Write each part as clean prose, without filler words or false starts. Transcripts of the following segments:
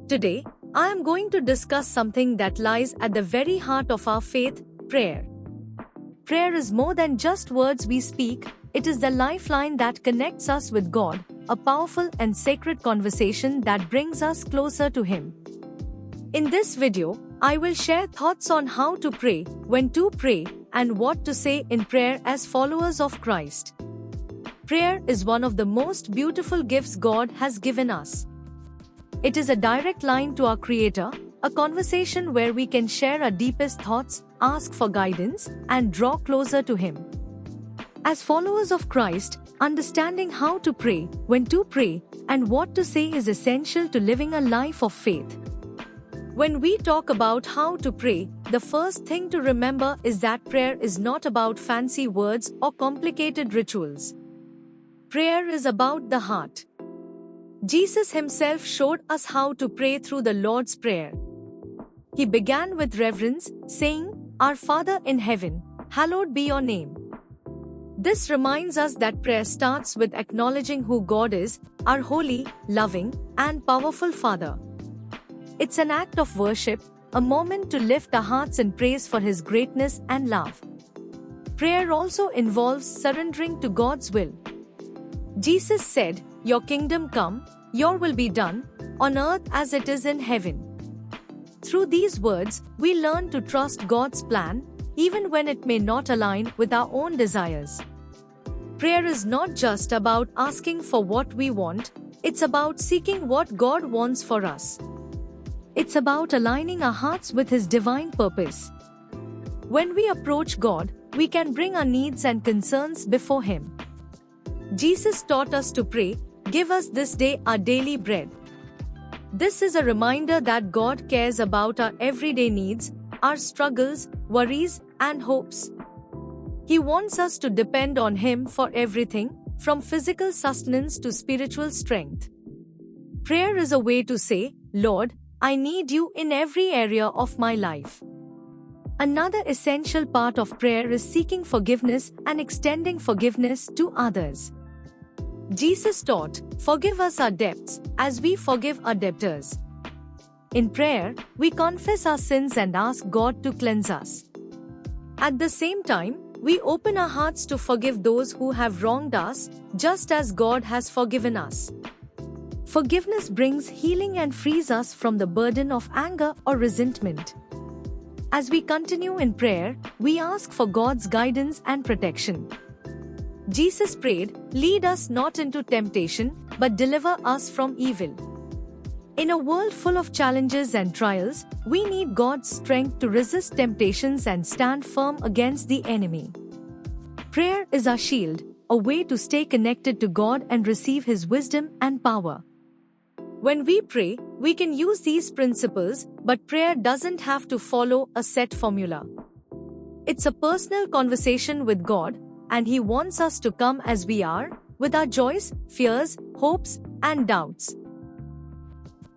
Today, I am going to discuss something that lies at the very heart of our faith: prayer. Prayer is more than just words we speak, it is the lifeline that connects us with God, a powerful and sacred conversation that brings us closer to Him. In this video, I will share thoughts on how to pray, when to pray, and what to say in prayer as followers of Christ. Prayer is one of the most beautiful gifts God has given us. It is a direct line to our Creator, a conversation where we can share our deepest thoughts, ask for guidance, and draw closer to Him. As followers of Christ, understanding how to pray, when to pray, and what to say is essential to living a life of faith. When we talk about how to pray, the first thing to remember is that prayer is not about fancy words or complicated rituals. Prayer is about the heart. Jesus Himself showed us how to pray through the Lord's Prayer. He began with reverence, saying, "Our Father in heaven, hallowed be your name." This reminds us that prayer starts with acknowledging who God is, our holy, loving, and powerful Father. It's an act of worship, a moment to lift our hearts in praise for His greatness and love. Prayer also involves surrendering to God's will. Jesus said, "Your kingdom come, your will be done, on earth as it is in heaven." Through these words, we learn to trust God's plan, even when it may not align with our own desires. Prayer is not just about asking for what we want, it's about seeking what God wants for us. It's about aligning our hearts with His divine purpose. When we approach God, we can bring our needs and concerns before Him. Jesus taught us to pray, "Give us this day our daily bread." This is a reminder that God cares about our everyday needs, our struggles, worries, and hopes. He wants us to depend on Him for everything, from physical sustenance to spiritual strength. Prayer is a way to say, "Lord, I need you in every area of my life." Another essential part of prayer is seeking forgiveness and extending forgiveness to others. Jesus taught, "Forgive us our debts, as we forgive our debtors." In prayer, we confess our sins and ask God to cleanse us. At the same time, we open our hearts to forgive those who have wronged us, just as God has forgiven us. Forgiveness brings healing and frees us from the burden of anger or resentment. As we continue in prayer, we ask for God's guidance and protection. Jesus prayed, "Lead us not into temptation, but deliver us from evil." In a world full of challenges and trials, we need God's strength to resist temptations and stand firm against the enemy. Prayer is our shield, a way to stay connected to God and receive His wisdom and power. When we pray, we can use these principles, but prayer doesn't have to follow a set formula. It's a personal conversation with God, and He wants us to come as we are, with our joys, fears, hopes, and doubts.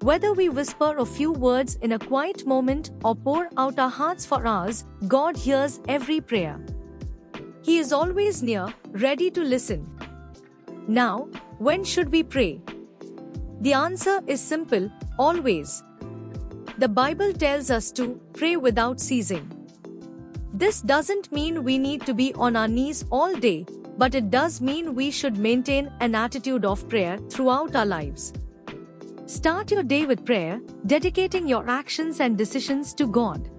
Whether we whisper a few words in a quiet moment or pour out our hearts for hours, God hears every prayer. He is always near, ready to listen. Now, when should we pray? The answer is simple: always. The Bible tells us to pray without ceasing. This doesn't mean we need to be on our knees all day, but it does mean we should maintain an attitude of prayer throughout our lives. Start your day with prayer, dedicating your actions and decisions to God.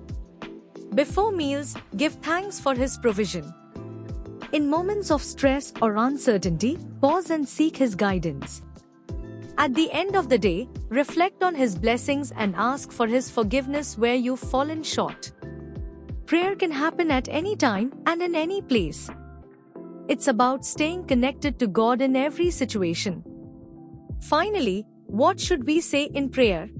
Before meals, give thanks for His provision. In moments of stress or uncertainty, pause and seek His guidance. At the end of the day, reflect on His blessings and ask for His forgiveness where you've fallen short. Prayer can happen at any time and in any place. It's about staying connected to God in every situation. Finally, what should we say in prayer?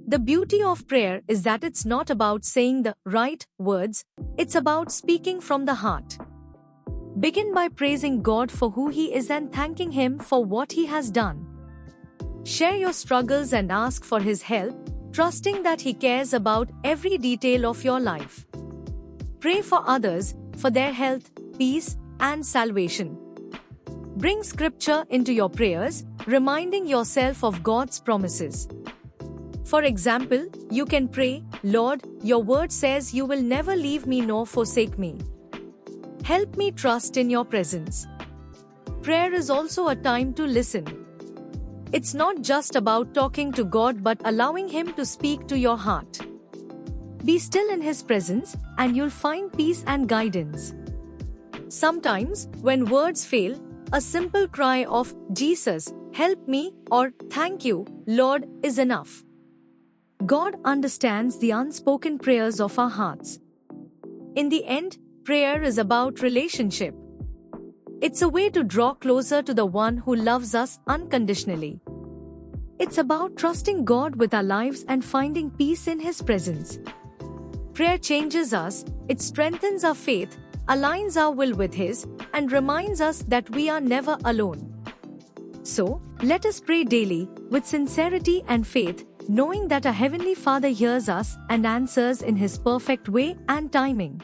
The beauty of prayer is that it's not about saying the right words, it's about speaking from the heart. Begin by praising God for who He is and thanking Him for what He has done. Share your struggles and ask for His help, trusting that He cares about every detail of your life. Pray for others, for their health, peace, and salvation. Bring scripture into your prayers, reminding yourself of God's promises. For example, you can pray, Lord, your word says you will never leave me nor forsake me. Help me trust in your presence. Prayer is also a time to listen. It's not just about talking to God but allowing Him to speak to your heart. Be still in His presence, and you'll find peace and guidance. Sometimes, when words fail, a simple cry of, Jesus, help me, or thank you, Lord, is enough. God understands the unspoken prayers of our hearts. In the end, prayer is about relationship. It's a way to draw closer to the one who loves us unconditionally. It's about trusting God with our lives and finding peace in His presence. Prayer changes us, it strengthens our faith, aligns our will with His, and reminds us that we are never alone. So, let us pray daily, with sincerity and faith, knowing that our Heavenly Father hears us and answers in His perfect way and timing.